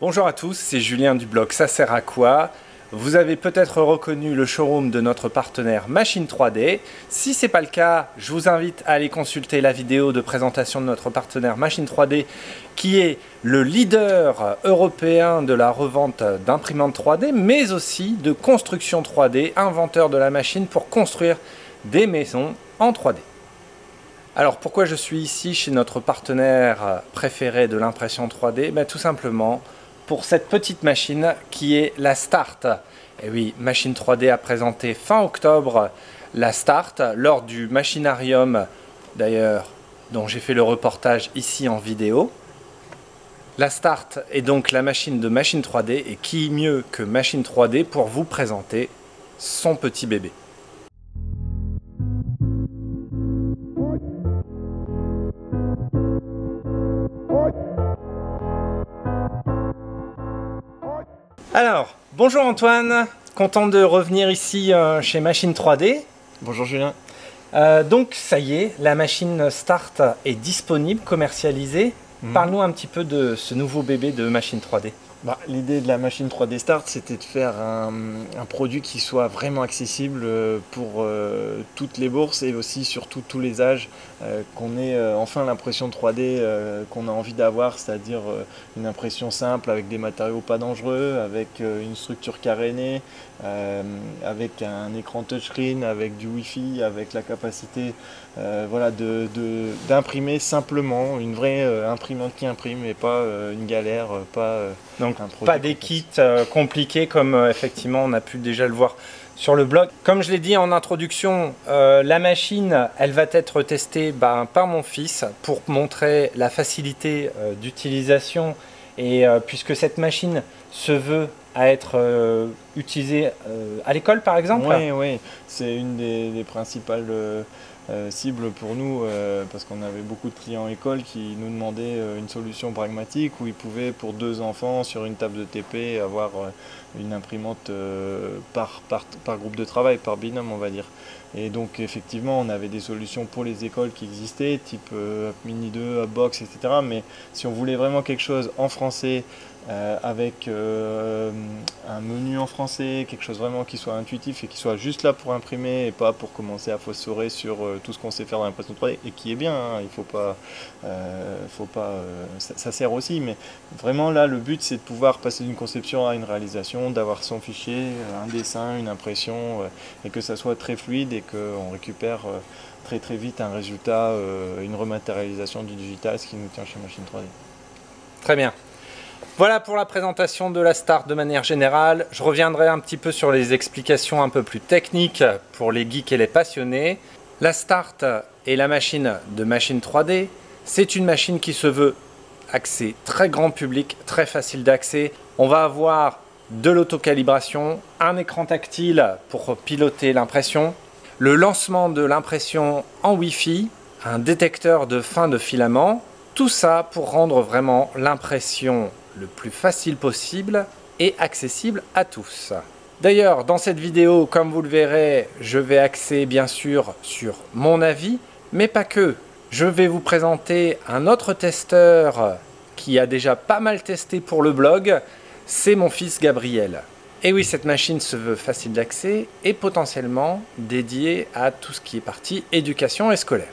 Bonjour à tous, c'est Julien du blog Ça sert à quoi. Vous avez peut-être reconnu le showroom de notre partenaire Machine 3D. Si ce n'est pas le cas, je vous invite à aller consulter la vidéo de présentation de notre partenaire Machine 3D qui est le leader européen de la revente d'imprimantes 3D mais aussi de construction 3D, inventeur de la machine pour construire des maisons en 3D. Alors pourquoi je suis ici chez notre partenaire préféré de l'impression 3D? Tout simplement pour cette petite machine qui est la Start. Et oui, Machine 3D a présenté fin octobre la Start lors du Machinarium, d'ailleurs, dont j'ai fait le reportage ici en vidéo. La Start est donc la machine de Machine 3D et qui mieux que Machine 3D pour vous présenter son petit bébé. Alors, bonjour Antoine, content de revenir ici chez Machine 3D. Bonjour Julien. Donc ça y est, la machine Start est disponible, commercialisée. Parle-nous un petit peu de ce nouveau bébé de Machine 3D. L'idée de la machine 3D Start, c'était de faire un produit qui soit vraiment accessible pour toutes les bourses et aussi surtout tous les âges, qu'on ait enfin l'impression 3D qu'on a envie d'avoir, c'est-à-dire une impression simple avec des matériaux pas dangereux, avec une structure carénée, avec un écran touchscreen, avec du Wi-Fi, avec la capacité voilà, d'imprimer simplement, une vraie imprimante qui imprime et pas une galère, Donc pas des kits compliqués comme effectivement on a pu déjà le voir sur le blog. Comme je l'ai dit en introduction, la machine elle va être testée par mon fils pour montrer la facilité d'utilisation et puisque cette machine se veut à être utilisée à l'école par exemple. Oui, c'est une des principales cible pour nous parce qu'on avait beaucoup de clients écoles qui nous demandaient une solution pragmatique où ils pouvaient pour 2 enfants sur une table de TP avoir une imprimante par groupe de travail, par binôme on va dire. Et donc effectivement on avait des solutions pour les écoles qui existaient type Mini 2, Upbox, etc. Mais si on voulait vraiment quelque chose en français avec un menu en français, quelque chose vraiment qui soit intuitif et qui soit juste là pour imprimer et pas pour commencer à phosphorer sur tout ce qu'on sait faire dans l'impression 3D et qui est bien, hein, il faut pas, ça sert aussi, mais vraiment là le but c'est de pouvoir passer d'une conception à une réalisation, d'avoir son fichier, un dessin, une impression et que ça soit très fluide et qu'on récupère très vite un résultat, une rematérialisation du digital, ce qui nous tient chez Machine 3D. Très bien. Voilà pour la présentation de la Start de manière générale. Je reviendrai un petit peu sur les explications un peu plus techniques pour les geeks et les passionnés. La Start est la machine de Machine 3D. C'est une machine qui se veut accès très grand public, très facile d'accès. On va avoir de l'autocalibration, un écran tactile pour piloter l'impression, le lancement de l'impression en Wi-Fi, un détecteur de fin de filament. Tout ça pour rendre vraiment l'impression le plus facile possible et accessible à tous. D'ailleurs, dans cette vidéo, comme vous le verrez, je vais axer bien sûr sur mon avis, mais pas que. Je vais vous présenter un autre testeur qui a déjà pas mal testé pour le blog, c'est mon fils Gabriel. Et oui, cette machine se veut facile d'accès et potentiellement dédiée à tout ce qui est partie éducation et scolaire.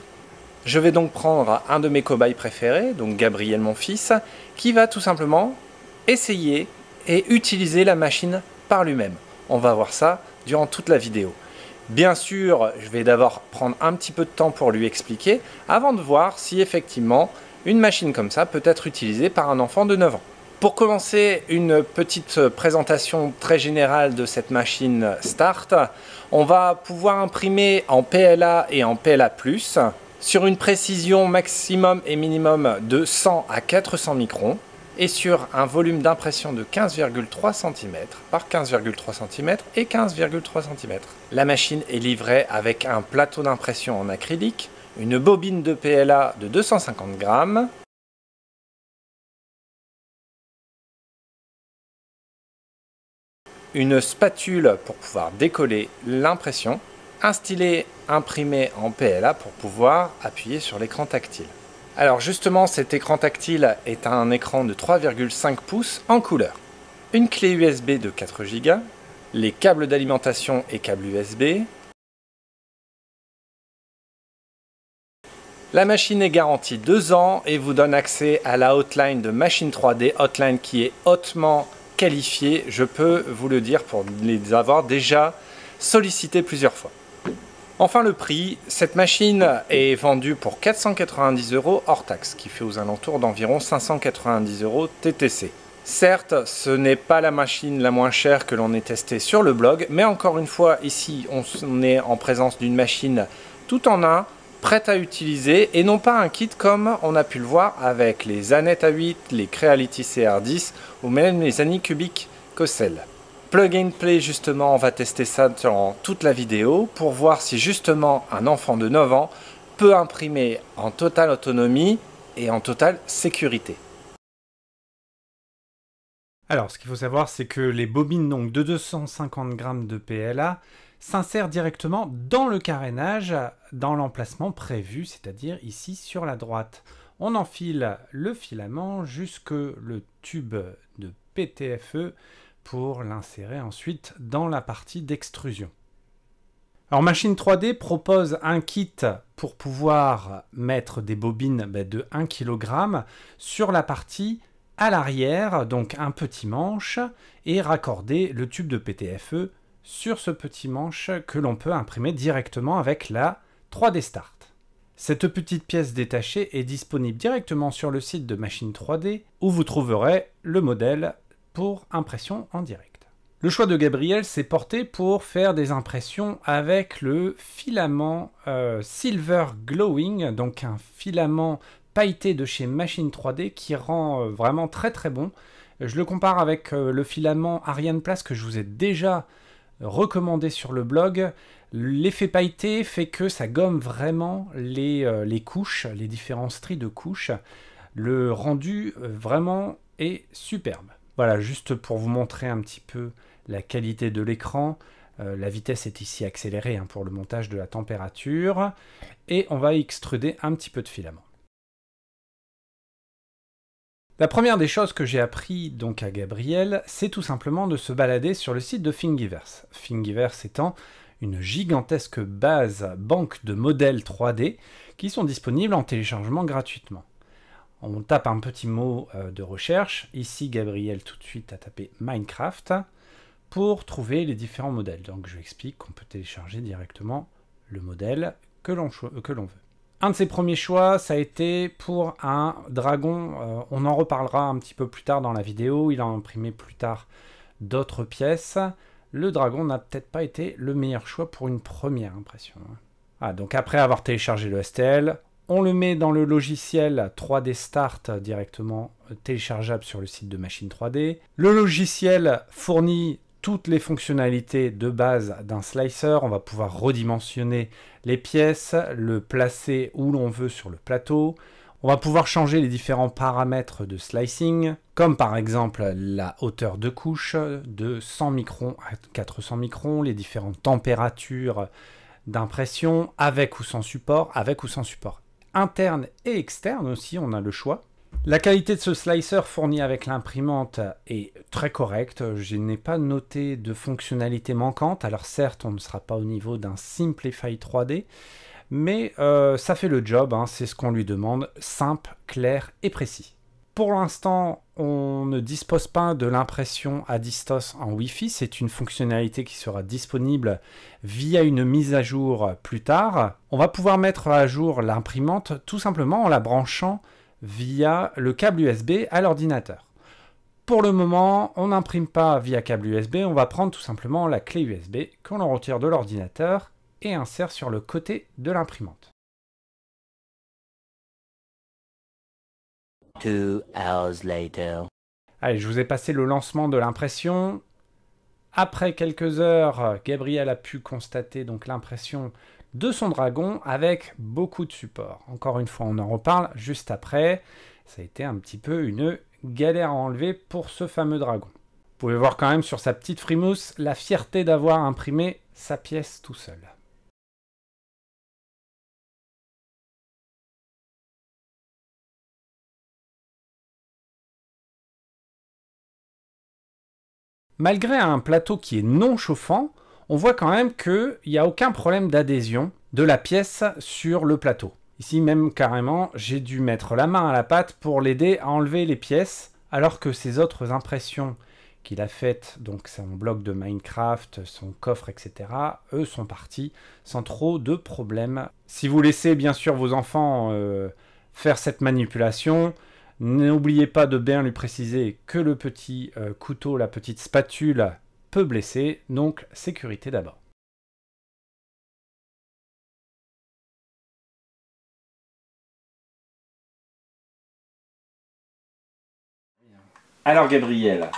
Je vais donc prendre un de mes cobayes préférés, donc Gabriel mon fils, qui va tout simplement essayer et utiliser la machine par lui-même. On va voir ça durant toute la vidéo. Bien sûr, je vais d'abord prendre un petit peu de temps pour lui expliquer, avant de voir si effectivement une machine comme ça peut être utilisée par un enfant de 9 ans. Pour commencer, une petite présentation très générale de cette machine Start. On va pouvoir imprimer en PLA et en PLA+, sur une précision maximum et minimum de 100 à 400 microns et sur un volume d'impression de 15,3 cm par 15,3 cm et 15,3 cm. La machine est livrée avec un plateau d'impression en acrylique, une bobine de PLA de 250 grammes, une spatule pour pouvoir décoller l'impression, un stylet imprimé en PLA pour pouvoir appuyer sur l'écran tactile. Alors justement, cet écran tactile est un écran de 3,5 pouces en couleur. Une clé USB de 4 Go, les câbles d'alimentation et câbles USB. La machine est garantie 2 ans et vous donne accès à la hotline de Machine 3D, hotline qui est hautement qualifiée, je peux vous le dire pour les avoir déjà sollicités plusieurs fois. Enfin le prix, cette machine est vendue pour 490 € hors taxe, qui fait aux alentours d'environ 590 € TTC. Certes, ce n'est pas la machine la moins chère que l'on ait testée sur le blog, mais encore une fois, ici on est en présence d'une machine tout en un, prête à utiliser, et non pas un kit comme on a pu le voir avec les Anet A8, les Creality CR10 ou même les Anycubic Cossel. Plug and Play, justement, on va tester ça durant toute la vidéo pour voir si justement un enfant de 9 ans peut imprimer en totale autonomie et en totale sécurité. Alors, ce qu'il faut savoir, c'est que les bobines donc, de 250 grammes de PLA s'insèrent directement dans le carénage, dans l'emplacement prévu, c'est-à-dire ici sur la droite. On enfile le filament jusque le tube de PTFE pour l'insérer ensuite dans la partie d'extrusion. Alors Machine 3D propose un kit pour pouvoir mettre des bobines de 1 kg sur la partie à l'arrière, donc un petit manche, et raccorder le tube de PTFE sur ce petit manche que l'on peut imprimer directement avec la 3D Start. Cette petite pièce détachée est disponible directement sur le site de Machine 3D où vous trouverez le modèle pour impression en direct. Le choix de Gabriel s'est porté pour faire des impressions avec le filament Silver Glowing, donc un filament pailleté de chez Machine 3D qui rend vraiment très très bon. Je le compare avec le filament Ariane Place que je vous ai déjà recommandé sur le blog. L'effet pailleté fait que ça gomme vraiment les couches, les différents stries de couches. Le rendu vraiment est superbe. Voilà, juste pour vous montrer un petit peu la qualité de l'écran. La vitesse est ici accélérée pour le montage de la température. Et on va extruder un petit peu de filament. La première des choses que j'ai appris donc à Gabriel, c'est tout simplement de se balader sur le site de Thingiverse. Thingiverse étant une gigantesque banque de modèles 3D qui sont disponibles en téléchargement gratuitement. On tape un petit mot de recherche. Ici, Gabriel tout de suite a tapé Minecraft pour trouver les différents modèles. Donc, je lui explique qu'on peut télécharger directement le modèle que l'on veut. Un de ses premiers choix, ça a été pour un dragon. On en reparlera un petit peu plus tard dans la vidéo. Il a imprimé plus tard d'autres pièces. Le dragon n'a peut-être pas été le meilleur choix pour une première impression. Ah, donc après avoir téléchargé le STL, on le met dans le logiciel 3D Start directement téléchargeable sur le site de Machine 3D. Le logiciel fournit toutes les fonctionnalités de base d'un slicer. On va pouvoir redimensionner les pièces, le placer où l'on veut sur le plateau. On va pouvoir changer les différents paramètres de slicing, comme par exemple la hauteur de couche de 100 microns à 400 microns, les différentes températures d'impression, avec ou sans support, interne et externe aussi, on a le choix. La qualité de ce slicer fourni avec l'imprimante est très correcte. Je n'ai pas noté de fonctionnalités manquantes. Alors certes, on ne sera pas au niveau d'un Simplify 3D, mais ça fait le job, c'est ce qu'on lui demande, simple, clair et précis. Pour l'instant, on ne dispose pas de l'impression à distance en Wi-Fi. C'est une fonctionnalité qui sera disponible via une mise à jour plus tard. On va pouvoir mettre à jour l'imprimante tout simplement en la branchant via le câble USB à l'ordinateur. Pour le moment, on n'imprime pas via câble USB. On va prendre tout simplement la clé USB qu'on en retire de l'ordinateur et insère sur le côté de l'imprimante. 2 hours later. Allez, je vous ai passé le lancement de l'impression. Après quelques heures, Gabriel a pu constater donc l'impression de son dragon avec beaucoup de support. Encore une fois, on en reparle juste après. Ça a été un petit peu une galère à enlever pour ce fameux dragon. Vous pouvez voir quand même sur sa petite frimousse la fierté d'avoir imprimé sa pièce tout seul. Malgré un plateau qui est non chauffant, on voit quand même qu'il n'y a aucun problème d'adhésion de la pièce sur le plateau. Ici même carrément, j'ai dû mettre la main à la pâte pour l'aider à enlever les pièces, alors que ces autres impressions qu'il a faites, donc son bloc de Minecraft, son coffre, etc., eux sont partis sans trop de problèmes. Si vous laissez bien sûr vos enfants faire cette manipulation, n'oubliez pas de bien lui préciser que le petit couteau, la petite spatule peut blesser, donc sécurité d'abord. Alors Gabriel,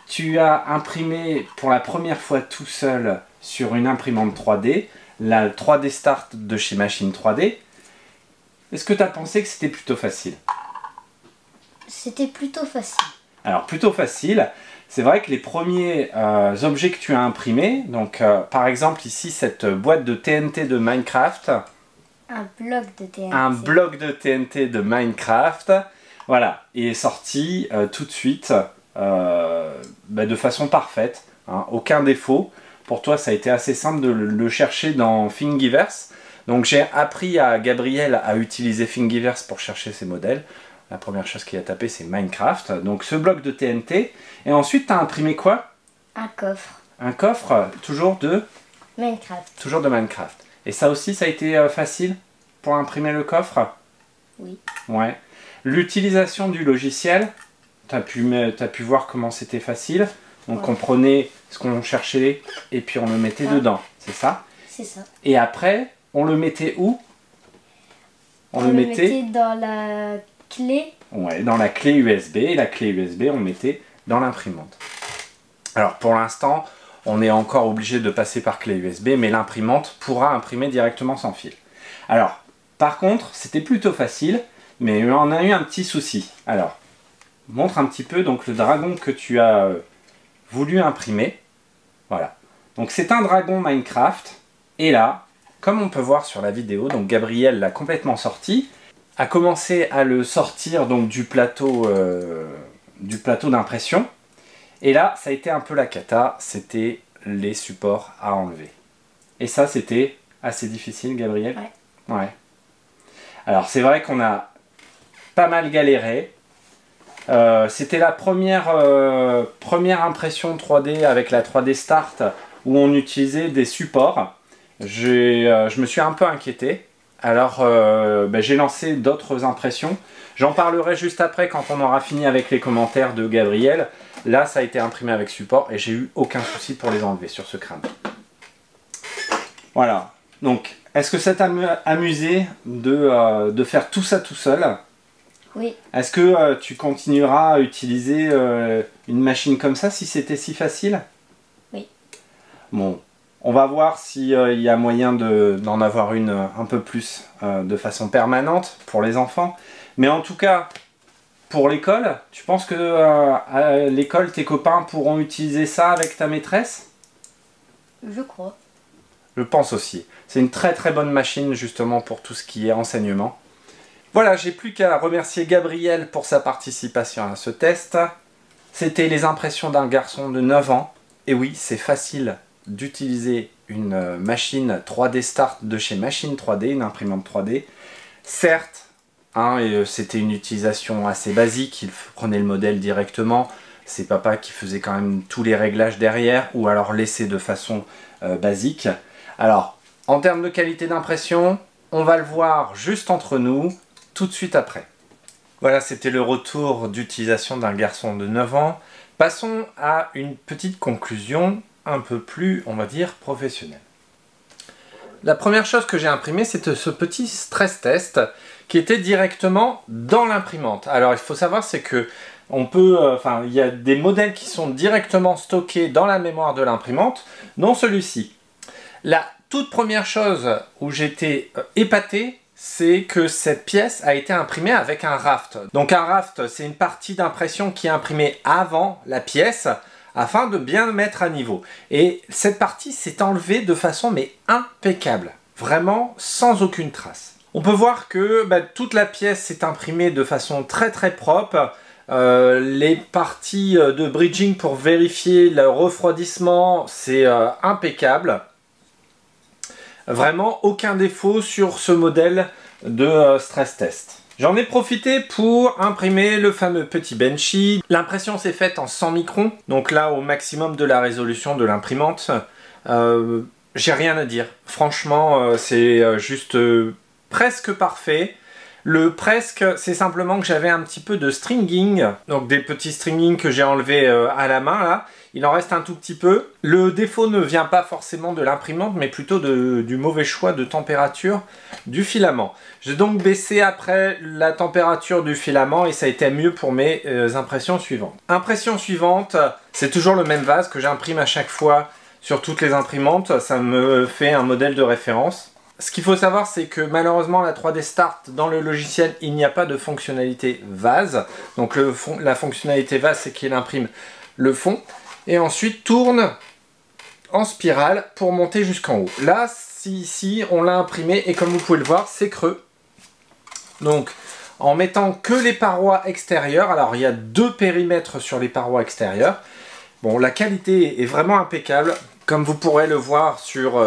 tu as imprimé pour la première fois tout seul sur une imprimante 3D, la 3D Start de chez Machine 3D. Est-ce que tu as pensé que c'était plutôt facile? C'était plutôt facile. Alors plutôt facile, c'est vrai que les premiers objets que tu as imprimés, donc par exemple ici cette boîte de TNT de Minecraft. Un bloc de TNT. Un bloc de TNT de Minecraft. Voilà, il est sorti tout de suite de façon parfaite, hein, aucun défaut. Pour toi, ça a été assez simple de le chercher dans Thingiverse. Donc j'ai appris à Gabriel à utiliser Thingiverse pour chercher ses modèles. La première chose qu'il a tapé, c'est Minecraft. Donc ce bloc de TNT. Et ensuite, tu as imprimé quoi? Un coffre. Un coffre, toujours de Minecraft. Toujours de Minecraft. Et ça aussi, ça a été facile pour imprimer le coffre? Oui. Ouais. L'utilisation du logiciel, tu as pu voir comment c'était facile. Donc on prenait ce qu'on cherchait et puis on le mettait dedans, c'est ça? C'est ça. Et après, on le mettait où? On le mettait dans la clé. Ouais, dans la clé USB. Et la clé USB, on le mettait dans l'imprimante. Alors pour l'instant, on est encore obligé de passer par clé USB, mais l'imprimante pourra imprimer directement sans fil. Alors, par contre, c'était plutôt facile. Mais on a eu un petit souci. Alors, montre un petit peu donc le dragon que tu as voulu imprimer. Voilà. Donc c'est un dragon Minecraft. Et là, comme on peut voir sur la vidéo, donc Gabriel l'a complètement sorti, a commencé à le sortir donc du plateau d'impression. Et là, ça a été un peu la cata. C'était les supports à enlever. Et ça, c'était assez difficile, Gabriel. Ouais. Ouais. Alors c'est vrai qu'on a pas mal galéré. C'était la première impression 3D avec la 3D Start où on utilisait des supports. Je me suis un peu inquiété. Alors j'ai lancé d'autres impressions. J'en parlerai juste après quand on aura fini avec les commentaires de Gabriel. Là ça a été imprimé avec support et j'ai eu aucun souci pour les enlever sur ce crâne. Voilà. Donc est-ce que ça t'a amusé de faire tout ça tout seul? Oui. Est-ce que tu continueras à utiliser une machine comme ça si c'était si facile? Oui. Bon, on va voir s'il y a moyen d'en avoir une un peu plus de façon permanente pour les enfants. Mais en tout cas, pour l'école, tu penses que à l'école, tes copains pourront utiliser ça avec ta maîtresse? Je crois. Je pense aussi. C'est une très très bonne machine justement pour tout ce qui est enseignement. Voilà, j'ai plus qu'à remercier Gabriel pour sa participation à ce test. C'était les impressions d'un garçon de 9 ans. Et oui, c'est facile d'utiliser une machine 3D Start de chez Machine 3D, une imprimante 3D. Certes, hein, c'était une utilisation assez basique, il prenait le modèle directement. C'est papa qui faisait quand même tous les réglages derrière, ou alors laissé de façon basique. Alors, en termes de qualité d'impression, on va le voir juste entre nous, tout de suite après. Voilà, c'était le retour d'utilisation d'un garçon de 9 ans. Passons à une petite conclusion un peu plus, on va dire, professionnelle. La première chose que j'ai imprimée, c'était ce petit stress test qui était directement dans l'imprimante. Alors, il faut savoir, c'est que il y a des modèles qui sont directement stockés dans la mémoire de l'imprimante, dont celui-ci. La toute première chose où j'étais épaté, c'est que cette pièce a été imprimée avec un raft. Donc un raft, c'est une partie d'impression qui est imprimée avant la pièce, afin de bien le mettre à niveau. Et cette partie s'est enlevée de façon mais impeccable, vraiment sans aucune trace. On peut voir que toute la pièce s'est imprimée de façon très très propre. Les parties de bridging pour vérifier le refroidissement, c'est impeccable. Vraiment aucun défaut sur ce modèle de stress test. J'en ai profité pour imprimer le fameux petit Benchy. L'impression s'est faite en 100 microns, donc là au maximum de la résolution de l'imprimante. J'ai rien à dire. Franchement, c'est juste presque parfait. Le presque, c'est simplement que j'avais un petit peu de stringing, donc des petits stringing que j'ai enlevés à la main là. Il en reste un tout petit peu. Le défaut ne vient pas forcément de l'imprimante, mais plutôt du mauvais choix de température du filament. J'ai donc baissé après la température du filament et ça a été mieux pour mes impressions suivantes. Impression suivante, c'est toujours le même vase que j'imprime à chaque fois sur toutes les imprimantes. Ça me fait un modèle de référence. Ce qu'il faut savoir, c'est que malheureusement, la 3D Start, dans le logiciel, il n'y a pas de fonctionnalité vase. Donc la fonctionnalité vase, c'est qu'il imprime le fond et ensuite tourne en spirale pour monter jusqu'en haut. Là, ici, on l'a imprimé et comme vous pouvez le voir, c'est creux. Donc, en mettant que les parois extérieures, alors il y a 2 périmètres sur les parois extérieures. Bon, la qualité est vraiment impeccable, comme vous pourrez le voir sur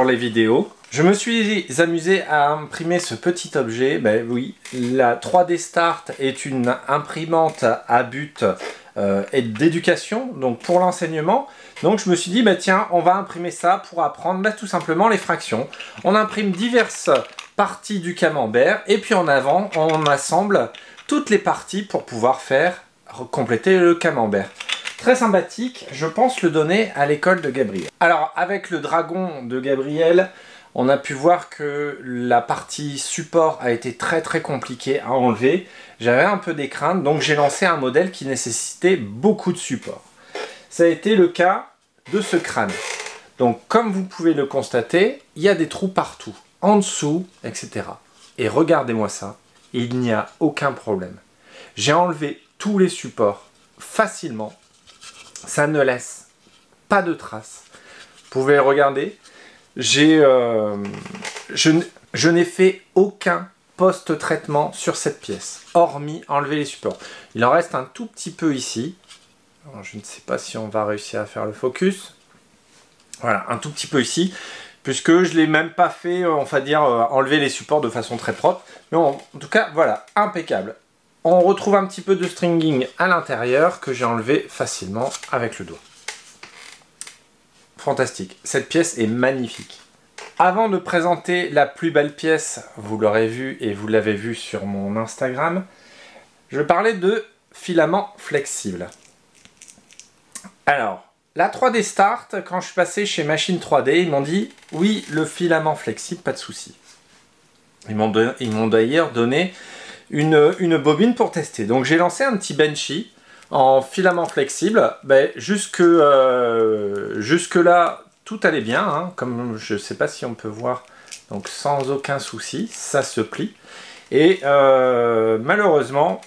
les vidéos. Je me suis amusé à imprimer ce petit objet. Ben oui, la 3D Start est une imprimante à but et d'éducation, donc pour l'enseignement. Donc je me suis dit, bah tiens, on va imprimer ça pour apprendre tout simplement les fractions. On imprime diverses parties du camembert et puis en avant, on assemble toutes les parties pour pouvoir compléter le camembert. Très sympathique, je pense le donner à l'école de Gabriel. Alors avec le dragon de Gabriel, on a pu voir que la partie support a été très compliquée à enlever. J'avais un peu des craintes, donc j'ai lancé un modèle qui nécessitait beaucoup de support. Ça a été le cas de ce crâne. Donc comme vous pouvez le constater, il y a des trous partout, en dessous, etc. Et regardez-moi ça, il n'y a aucun problème. J'ai enlevé tous les supports facilement. Ça ne laisse pas de traces. Vous pouvez regarder. Je n'ai fait aucun post-traitement sur cette pièce, hormis enlever les supports. Il en reste un tout petit peu ici. Alors, je ne sais pas si on va réussir à faire le focus. Voilà, un tout petit peu ici, puisque je ne l'ai même pas fait, on va dire, enlever les supports de façon très propre. Mais en tout cas, voilà, impeccable. On retrouve un petit peu de stringing à l'intérieur que j'ai enlevé facilement avec le doigt. Fantastique, cette pièce est magnifique. Avant de présenter la plus belle pièce, vous l'aurez vu et vous l'avez vu sur mon Instagram, je vais parler de filament flexible. Alors, la 3D Start, quand je suis passé chez Machine 3D, ils m'ont dit « Oui, le filament flexible, pas de souci ». Ils m'ont d'ailleurs donné une bobine pour tester. Donc j'ai lancé un petit Benchy en filament flexible. Ben, jusque là, tout allait bien, hein, comme je ne sais pas si on peut voir, donc sans aucun souci, ça se plie. Et malheureusement,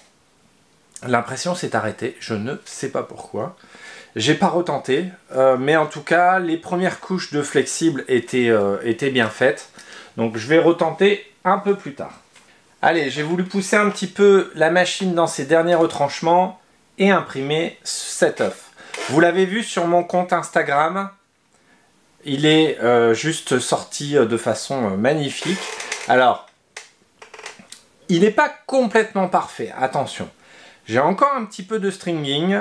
l'impression s'est arrêtée, je ne sais pas pourquoi. J'ai pas retenté, mais en tout cas, les premières couches de flexible étaient bien faites. Donc je vais retenter un peu plus tard. Allez, j'ai voulu pousser un petit peu la machine dans ses derniers retranchements et imprimer cet œuf. Vous l'avez vu sur mon compte Instagram, il est juste sorti de façon magnifique. Alors, il n'est pas complètement parfait, attention. J'ai encore un petit peu de stringing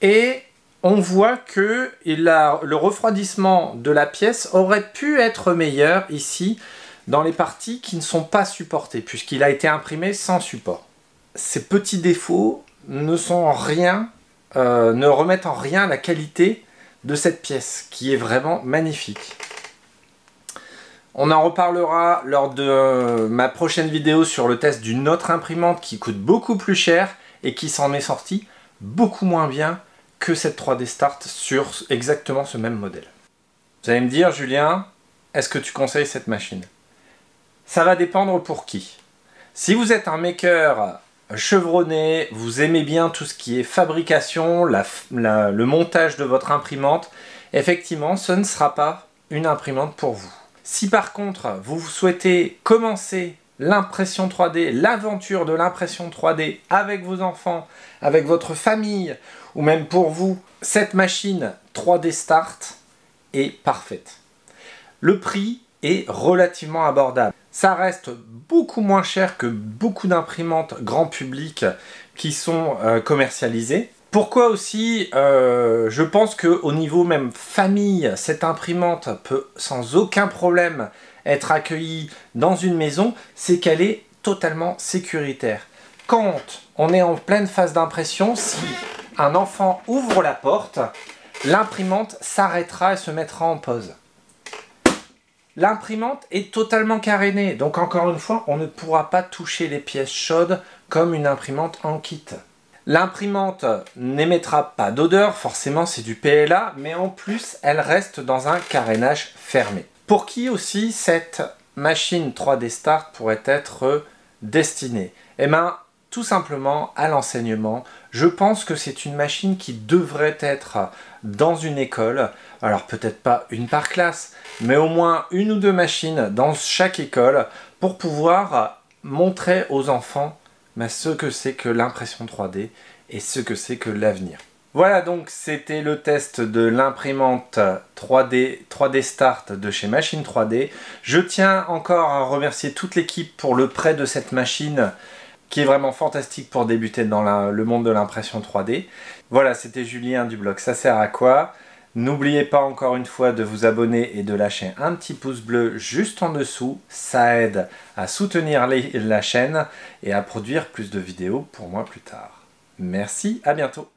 et on voit que le refroidissement de la pièce aurait pu être meilleur ici dans les parties qui ne sont pas supportées puisqu'il a été imprimé sans support. Ces petits défauts ne remettent en rien la qualité de cette pièce qui est vraiment magnifique. On en reparlera lors de ma prochaine vidéo sur le test d'une autre imprimante qui coûte beaucoup plus cher et qui s'en est sortie beaucoup moins bien que cette 3D Start sur exactement ce même modèle. Vous allez me dire, Julien, est-ce que tu conseilles cette machine? Ça va dépendre pour qui. Si vous êtes un maker chevronné, vous aimez bien tout ce qui est fabrication, le montage de votre imprimante, effectivement, ce ne sera pas une imprimante pour vous. Si par contre, vous souhaitez commencer l'impression 3D, l'aventure de l'impression 3D avec vos enfants, avec votre famille, ou même pour vous, cette machine 3D Start est parfaite. Le prix est relativement abordable. Ça reste beaucoup moins cher que beaucoup d'imprimantes grand public qui sont commercialisées. Pourquoi aussi, je pense qu'au niveau même famille, cette imprimante peut sans aucun problème être accueillie dans une maison, c'est qu'elle est totalement sécuritaire. Quand on est en pleine phase d'impression, si un enfant ouvre la porte, l'imprimante s'arrêtera et se mettra en pause. L'imprimante est totalement carénée, donc encore une fois, on ne pourra pas toucher les pièces chaudes comme une imprimante en kit. L'imprimante n'émettra pas d'odeur, forcément c'est du PLA, mais en plus elle reste dans un carénage fermé. Pour qui aussi cette machine 3D Start pourrait être destinée? Eh bien, tout simplement à l'enseignement. Je pense que c'est une machine qui devrait être dans une école, alors peut-être pas une par classe, mais au moins une ou deux machines dans chaque école pour pouvoir montrer aux enfants ce que c'est que l'impression 3D et ce que c'est que l'avenir. Voilà, donc c'était le test de l'imprimante 3D Start de chez Machine 3D. Je tiens encore à remercier toute l'équipe pour le prêt de cette machine qui est vraiment fantastique pour débuter dans le monde de l'impression 3D. Voilà, c'était Julien du blog Ça sert à quoi? N'oubliez pas encore une fois de vous abonner et de lâcher un petit pouce bleu juste en dessous. Ça aide à soutenir la chaîne et à produire plus de vidéos pour moi plus tard. Merci, à bientôt.